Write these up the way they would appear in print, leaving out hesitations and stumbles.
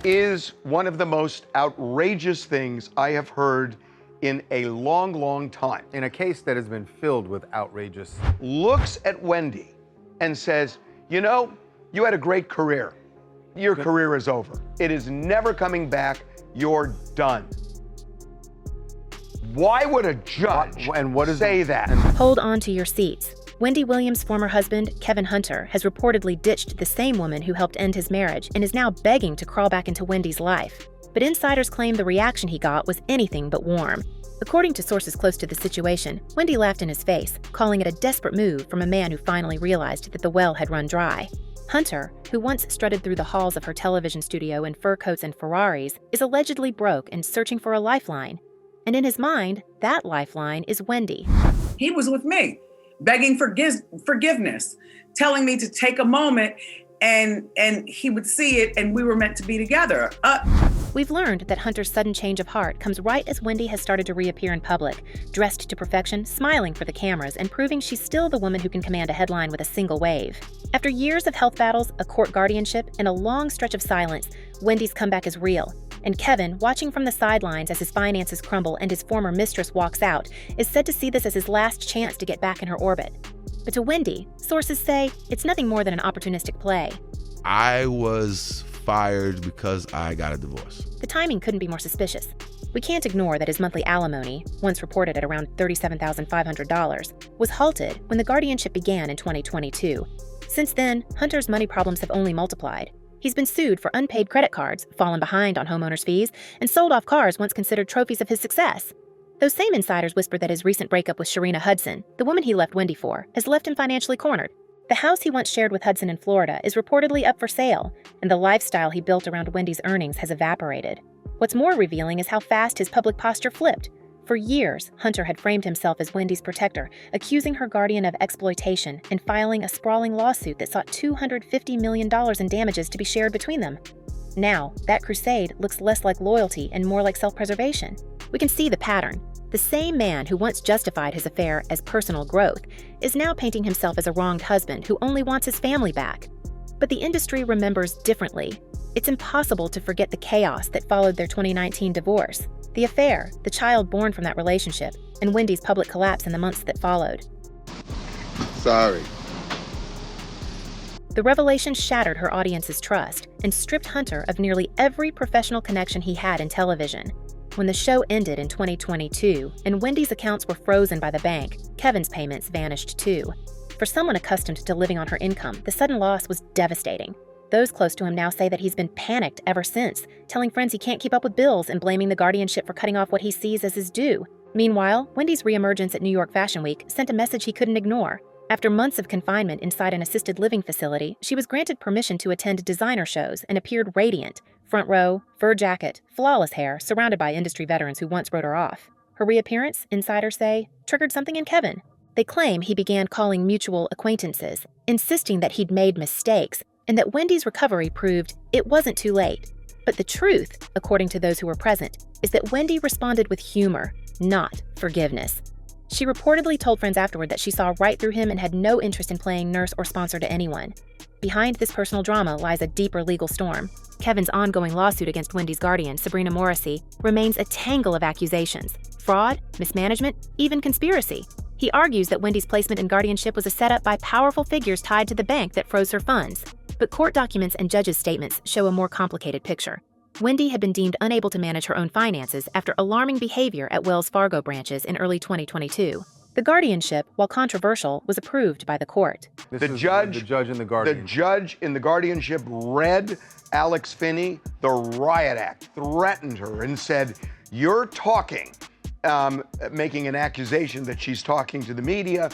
is one of the most outrageous things I have heard in a long, long time. In a case that has been filled with outrageous... Looks at Wendy and says, you know, you had a great career. Your career is over. It is never coming back. You're done. Why would a judge say that? Hold on to your seats. Wendy Williams' former husband, Kevin Hunter, has reportedly ditched the same woman who helped end his marriage and is now begging to crawl back into Wendy's life. But insiders claim the reaction he got was anything but warm. According to sources close to the situation, Wendy laughed in his face, calling it a desperate move from a man who finally realized that the well had run dry. Hunter, who once strutted through the halls of her television studio in fur coats and Ferraris, is allegedly broke and searching for a lifeline. And in his mind, that lifeline is Wendy. He was with me, begging forgiveness, telling me to take a moment, and he would see it, and we were meant to be together. We've learned that Hunter's sudden change of heart comes right as Wendy has started to reappear in public, dressed to perfection, smiling for the cameras, and proving she's still the woman who can command a headline with a single wave. After years of health battles, a court guardianship, and a long stretch of silence, Wendy's comeback is real. And Kevin, watching from the sidelines as his finances crumble and his former mistress walks out, is said to see this as his last chance to get back in her orbit. But to Wendy, sources say it's nothing more than an opportunistic play. I was fired because I got a divorce. The timing couldn't be more suspicious. We can't ignore that his monthly alimony, once reported at around $37,500, was halted when the guardianship began in 2022. Since then, Hunter's money problems have only multiplied. He's been sued for unpaid credit cards, fallen behind on homeowners' fees, and sold off cars once considered trophies of his success. Those same insiders whispered that his recent breakup with Sharina Hudson, the woman he left Wendy for, has left him financially cornered. The house he once shared with Hudson in Florida is reportedly up for sale, and the lifestyle he built around Wendy's earnings has evaporated. What's more revealing is how fast his public posture flipped. For years, Hunter had framed himself as Wendy's protector, accusing her guardian of exploitation and filing a sprawling lawsuit that sought $250 million in damages to be shared between them. Now, that crusade looks less like loyalty and more like self-preservation. We can see the pattern. The same man who once justified his affair as personal growth is now painting himself as a wronged husband who only wants his family back. But the industry remembers differently. It's impossible to forget the chaos that followed their 2019 divorce, the affair, the child born from that relationship, and Wendy's public collapse in the months that followed. Sorry. The revelation shattered her audience's trust and stripped Hunter of nearly every professional connection he had in television. When the show ended in 2022 and Wendy's accounts were frozen by the bank, Kevin's payments vanished too. For someone accustomed to living on her income, the sudden loss was devastating. Those close to him now say that he's been panicked ever since, telling friends he can't keep up with bills and blaming the guardianship for cutting off what he sees as his due. Meanwhile, Wendy's reemergence at New York Fashion Week sent a message he couldn't ignore. After months of confinement inside an assisted living facility, she was granted permission to attend designer shows and appeared radiant. Front row, fur jacket, flawless hair, surrounded by industry veterans who once wrote her off. Her reappearance, insiders say, triggered something in Kevin. They claim he began calling mutual acquaintances, insisting that he'd made mistakes, and that Wendy's recovery proved it wasn't too late. But the truth, according to those who were present, is that Wendy responded with humor, not forgiveness. She reportedly told friends afterward that she saw right through him and had no interest in playing nurse or sponsor to anyone. Behind this personal drama lies a deeper legal storm. Kevin's ongoing lawsuit against Wendy's guardian, Sabrina Morrissey, remains a tangle of accusations: fraud, mismanagement, even conspiracy. He argues that Wendy's placement in guardianship was a setup by powerful figures tied to the bank that froze her funds. But court documents and judges' statements show a more complicated picture. Wendy had been deemed unable to manage her own finances after alarming behavior at Wells Fargo branches in early 2022. The guardianship, while controversial, was approved by the court. The judge in the guardianship read Alex Finney, the Riot Act, threatened her and said, you're talking, making an accusation that she's talking to the media,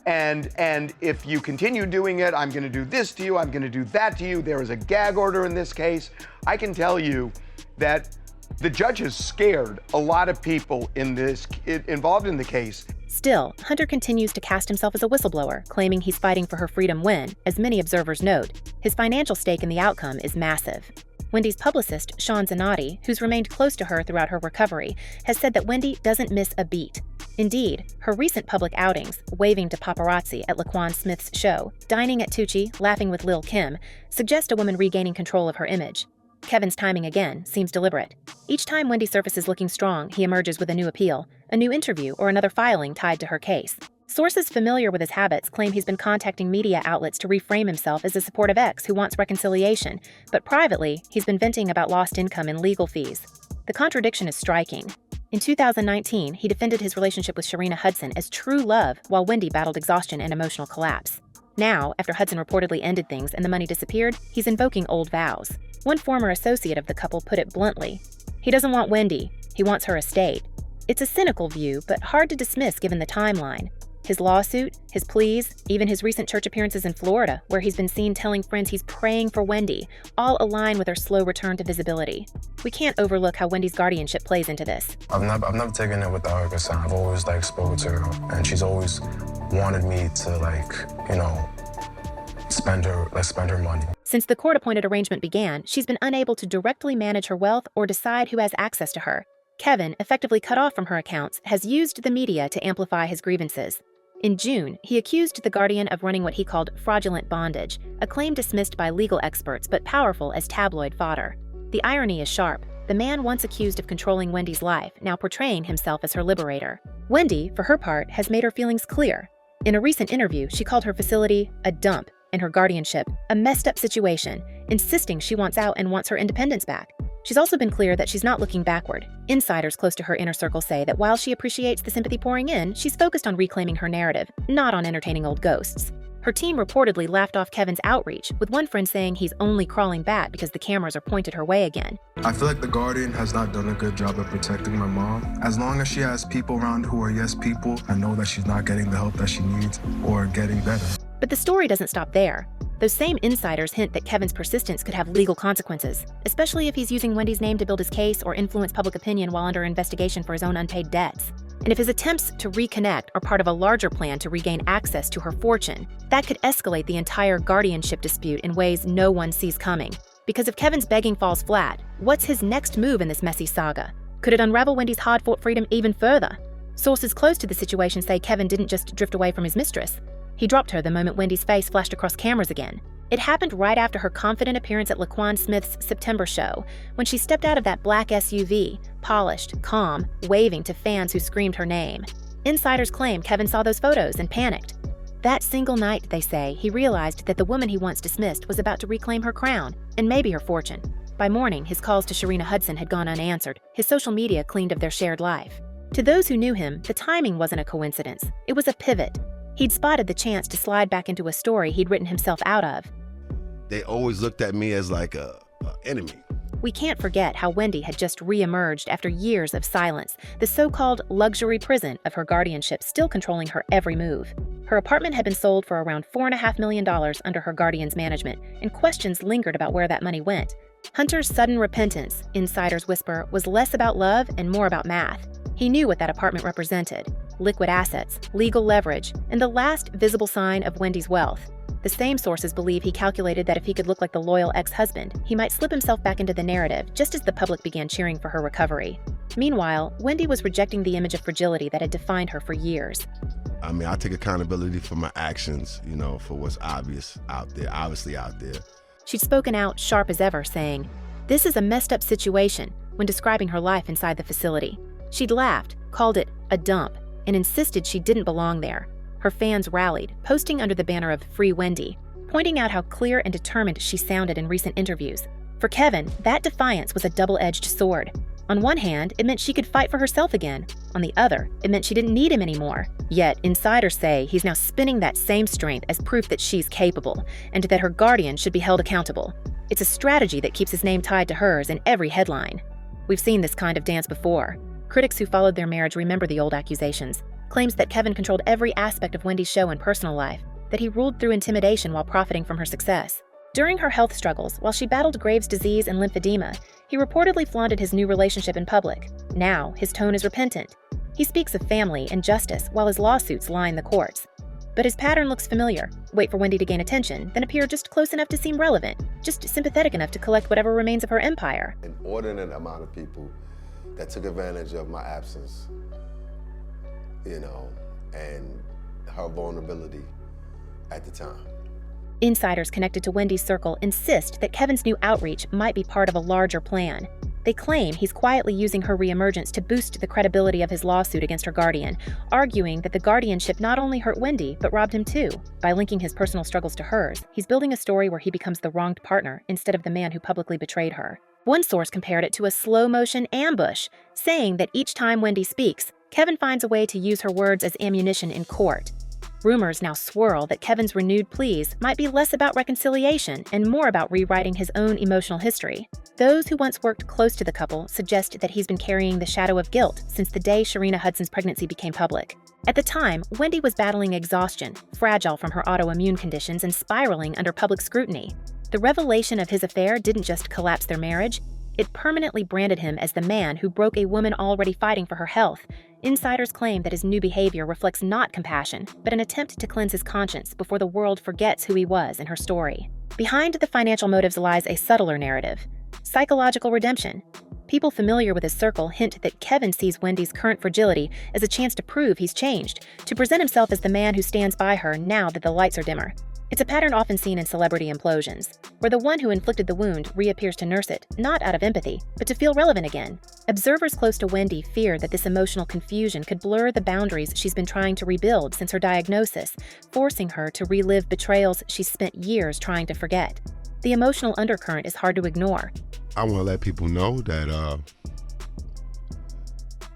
and if you continue doing it, I'm going to do this to you, I'm going to do that to you. There is a gag order in this case. I can tell you that the judge has scared a lot of people involved in the case. Still, Hunter continues to cast himself as a whistleblower, claiming he's fighting for her freedom when, as many observers note, his financial stake in the outcome is massive. Wendy's publicist, Sean Zanotti, who's remained close to her throughout her recovery, has said that Wendy doesn't miss a beat. Indeed, her recent public outings, waving to paparazzi at Laquan Smith's show, dining at Tucci, laughing with Lil' Kim, suggest a woman regaining control of her image. Kevin's timing again seems deliberate. Each time Wendy surfaces looking strong, he emerges with a new appeal, a new interview, or another filing tied to her case. Sources familiar with his habits claim he's been contacting media outlets to reframe himself as a supportive ex who wants reconciliation, but privately, he's been venting about lost income and legal fees. The contradiction is striking. In 2019, he defended his relationship with Sharina Hudson as true love while Wendy battled exhaustion and emotional collapse. Now, after Hudson reportedly ended things and the money disappeared, he's invoking old vows. One former associate of the couple put it bluntly. He doesn't want Wendy, he wants her estate. It's a cynical view, but hard to dismiss given the timeline. His lawsuit, his pleas, even his recent church appearances in Florida, where he's been seen telling friends he's praying for Wendy, all align with her slow return to visibility. We can't overlook how Wendy's guardianship plays into this. I've never taken it without her concern. I've always spoken to her, and she's always wanted me to spend her money. Since the court-appointed arrangement began, she's been unable to directly manage her wealth or decide who has access to her. Kevin, effectively cut off from her accounts, has used the media to amplify his grievances. In June, he accused the Guardian of running what he called fraudulent bondage, a claim dismissed by legal experts but powerful as tabloid fodder. The irony is sharp. The man once accused of controlling Wendy's life, now portraying himself as her liberator. Wendy, for her part, has made her feelings clear. In a recent interview, she called her facility a dump and her guardianship a messed-up situation, insisting she wants out and wants her independence back. She's also been clear that she's not looking backward. Insiders close to her inner circle say that while she appreciates the sympathy pouring in, she's focused on reclaiming her narrative, not on entertaining old ghosts. Her team reportedly laughed off Kevin's outreach, with one friend saying he's only crawling back because the cameras are pointed her way again. I feel like the Guardian has not done a good job of protecting my mom. As long as she has people around who are yes people, I know that she's not getting the help that she needs or getting better. But the story doesn't stop there. Those same insiders hint that Kevin's persistence could have legal consequences, especially if he's using Wendy's name to build his case or influence public opinion while under investigation for his own unpaid debts. And if his attempts to reconnect are part of a larger plan to regain access to her fortune, that could escalate the entire guardianship dispute in ways no one sees coming. Because if Kevin's begging falls flat, what's his next move in this messy saga? Could it unravel Wendy's hard-fought freedom even further? Sources close to the situation say Kevin didn't just drift away from his mistress. He dropped her the moment Wendy's face flashed across cameras again. It happened right after her confident appearance at Laquan Smith's September show, when she stepped out of that black SUV, polished, calm, waving to fans who screamed her name. Insiders claim Kevin saw those photos and panicked. That single night, they say, he realized that the woman he once dismissed was about to reclaim her crown, and maybe her fortune. By morning, his calls to Sharina Hudson had gone unanswered, his social media cleaned of their shared life. To those who knew him, the timing wasn't a coincidence. It was a pivot. He'd spotted the chance to slide back into a story he'd written himself out of. They always looked at me as like a enemy. We can't forget how Wendy had just re-emerged after years of silence, the so-called luxury prison of her guardianship still controlling her every move. Her apartment had been sold for around $4.5 million under her guardian's management, and questions lingered about where that money went. Hunter's sudden repentance, insiders whisper, was less about love and more about math. He knew what that apartment represented: liquid assets, legal leverage, and the last visible sign of Wendy's wealth. The same sources believe he calculated that if he could look like the loyal ex-husband, he might slip himself back into the narrative just as the public began cheering for her recovery. Meanwhile, Wendy was rejecting the image of fragility that had defined her for years. I mean, I take accountability for my actions, for what's obviously out there. She'd spoken out sharp as ever, saying, "This is a messed up situation," when describing her life inside the facility. She'd laughed, called it a dump, and insisted she didn't belong there. Her fans rallied, posting under the banner of Free Wendy, pointing out how clear and determined she sounded in recent interviews. For Kevin, that defiance was a double-edged sword. On one hand, it meant she could fight for herself again. On the other, it meant she didn't need him anymore. Yet, insiders say he's now spinning that same strength as proof that she's capable, and that her guardian should be held accountable. It's a strategy that keeps his name tied to hers in every headline. We've seen this kind of dance before. Critics who followed their marriage remember the old accusations. Claims that Kevin controlled every aspect of Wendy's show and personal life, that he ruled through intimidation while profiting from her success. During her health struggles, while she battled Graves' disease and lymphedema, he reportedly flaunted his new relationship in public. Now, his tone is repentant. He speaks of family and justice while his lawsuits line the courts. But his pattern looks familiar. Wait for Wendy to gain attention, then appear just close enough to seem relevant, just sympathetic enough to collect whatever remains of her empire. An inordinate amount of people that took advantage of my absence, and her vulnerability at the time. Insiders connected to Wendy's circle insist that Kevin's new outreach might be part of a larger plan. They claim he's quietly using her reemergence to boost the credibility of his lawsuit against her guardian, arguing that the guardianship not only hurt Wendy, but robbed him too. By linking his personal struggles to hers, he's building a story where he becomes the wronged partner instead of the man who publicly betrayed her. One source compared it to a slow-motion ambush, saying that each time Wendy speaks, Kevin finds a way to use her words as ammunition in court. Rumors now swirl that Kevin's renewed pleas might be less about reconciliation and more about rewriting his own emotional history. Those who once worked close to the couple suggest that he's been carrying the shadow of guilt since the day Sharina Hudson's pregnancy became public. At the time, Wendy was battling exhaustion, fragile from her autoimmune conditions and spiraling under public scrutiny. The revelation of his affair didn't just collapse their marriage, it permanently branded him as the man who broke a woman already fighting for her health. Insiders claim that his new behavior reflects not compassion, but an attempt to cleanse his conscience before the world forgets who he was in her story. Behind the financial motives lies a subtler narrative: psychological redemption. People familiar with his circle hint that Kevin sees Wendy's current fragility as a chance to prove he's changed, to present himself as the man who stands by her now that the lights are dimmer. It's a pattern often seen in celebrity implosions, where the one who inflicted the wound reappears to nurse it, not out of empathy, but to feel relevant again. Observers close to Wendy fear that this emotional confusion could blur the boundaries she's been trying to rebuild since her diagnosis, forcing her to relive betrayals she's spent years trying to forget. The emotional undercurrent is hard to ignore. I want to let people know that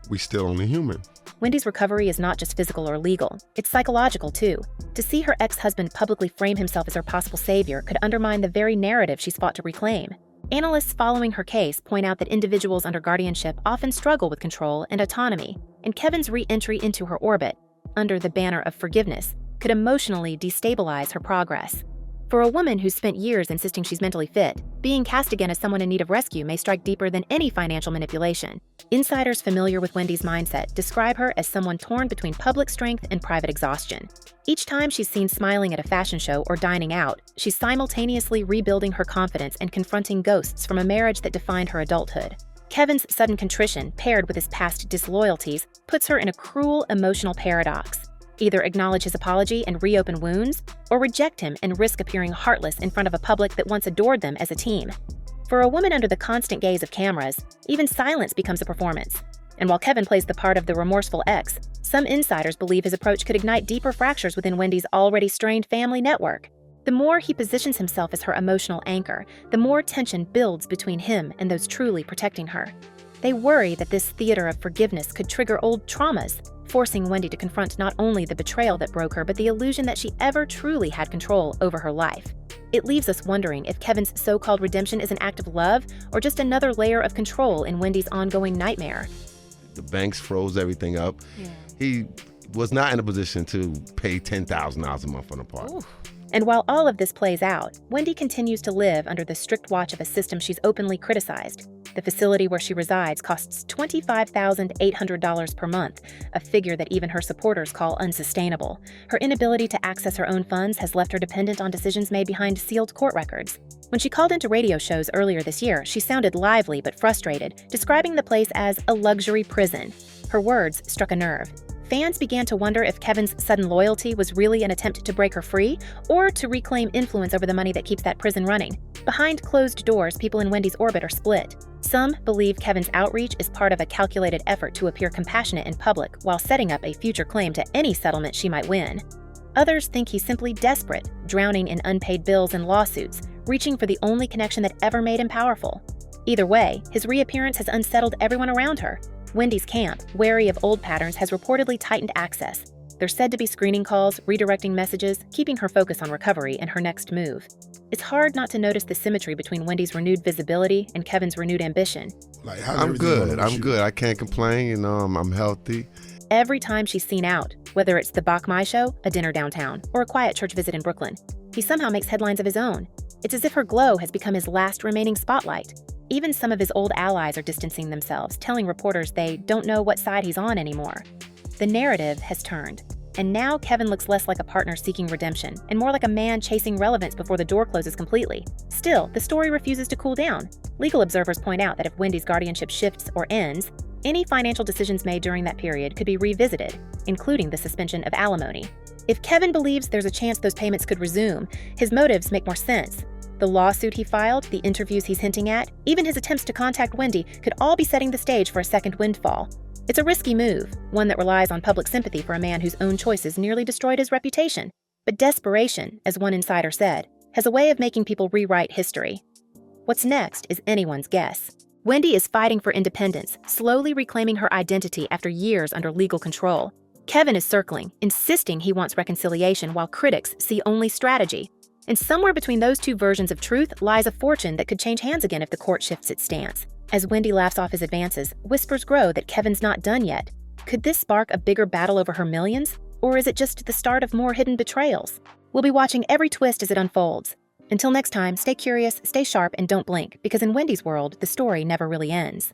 we still only human. Wendy's recovery is not just physical or legal, it's psychological too. To see her ex-husband publicly frame himself as her possible savior could undermine the very narrative she's fought to reclaim. Analysts following her case point out that individuals under guardianship often struggle with control and autonomy, and Kevin's re-entry into her orbit, under the banner of forgiveness, could emotionally destabilize her progress. For a woman who's spent years insisting she's mentally fit, being cast again as someone in need of rescue may strike deeper than any financial manipulation. Insiders familiar with Wendy's mindset describe her as someone torn between public strength and private exhaustion. Each time she's seen smiling at a fashion show or dining out, she's simultaneously rebuilding her confidence and confronting ghosts from a marriage that defined her adulthood. Kevin's sudden contrition, paired with his past disloyalties, puts her in a cruel emotional paradox. Either acknowledge his apology and reopen wounds, or reject him and risk appearing heartless in front of a public that once adored them as a team. For a woman under the constant gaze of cameras, even silence becomes a performance. And while Kevin plays the part of the remorseful ex, some insiders believe his approach could ignite deeper fractures within Wendy's already strained family network. The more he positions himself as her emotional anchor, the more tension builds between him and those truly protecting her. They worry that this theater of forgiveness could trigger old traumas, forcing Wendy to confront not only the betrayal that broke her, but the illusion that she ever truly had control over her life. It leaves us wondering if Kevin's so-called redemption is an act of love or just another layer of control in Wendy's ongoing nightmare. The banks froze everything up. Yeah. He was not in a position to pay $10,000 a month on an apartment. And while all of this plays out, Wendy continues to live under the strict watch of a system she's openly criticized. The facility where she resides costs $25,800 per month, a figure that even her supporters call unsustainable. Her inability to access her own funds has left her dependent on decisions made behind sealed court records. When she called into radio shows earlier this year, she sounded lively but frustrated, describing the place as a luxury prison. Her words struck a nerve. Fans began to wonder if Kevin's sudden loyalty was really an attempt to break her free or to reclaim influence over the money that keeps that prison running. Behind closed doors, people in Wendy's orbit are split. Some believe Kevin's outreach is part of a calculated effort to appear compassionate in public while setting up a future claim to any settlement she might win. Others think he's simply desperate, drowning in unpaid bills and lawsuits, reaching for the only connection that ever made him powerful. Either way, his reappearance has unsettled everyone around her. Wendy's camp, wary of old patterns, has reportedly tightened access. They're said to be screening calls, redirecting messages, keeping her focus on recovery and her next move. It's hard not to notice the symmetry between Wendy's renewed visibility and Kevin's renewed ambition. I'm good. I can't complain. I'm healthy. Every time she's seen out, whether it's the Bach Mai show, a dinner downtown, or a quiet church visit in Brooklyn, he somehow makes headlines of his own. It's as if her glow has become his last remaining spotlight. Even some of his old allies are distancing themselves, telling reporters they don't know what side he's on anymore. The narrative has turned, and now Kevin looks less like a partner seeking redemption and more like a man chasing relevance before the door closes completely. Still, the story refuses to cool down. Legal observers point out that if Wendy's guardianship shifts or ends, any financial decisions made during that period could be revisited, including the suspension of alimony. If Kevin believes there's a chance those payments could resume, his motives make more sense. The lawsuit he filed, the interviews he's hinting at, even his attempts to contact Wendy could all be setting the stage for a second windfall. It's a risky move, one that relies on public sympathy for a man whose own choices nearly destroyed his reputation. But desperation, as one insider said, has a way of making people rewrite history. What's next is anyone's guess. Wendy is fighting for independence, slowly reclaiming her identity after years under legal control. Kevin is circling, insisting he wants reconciliation while critics see only strategy. And somewhere between those two versions of truth lies a fortune that could change hands again if the court shifts its stance. As Wendy laughs off his advances, whispers grow that Kevin's not done yet. Could this spark a bigger battle over her millions? Or is it just the start of more hidden betrayals? We'll be watching every twist as it unfolds. Until next time, stay curious, stay sharp, and don't blink, because in Wendy's world, the story never really ends.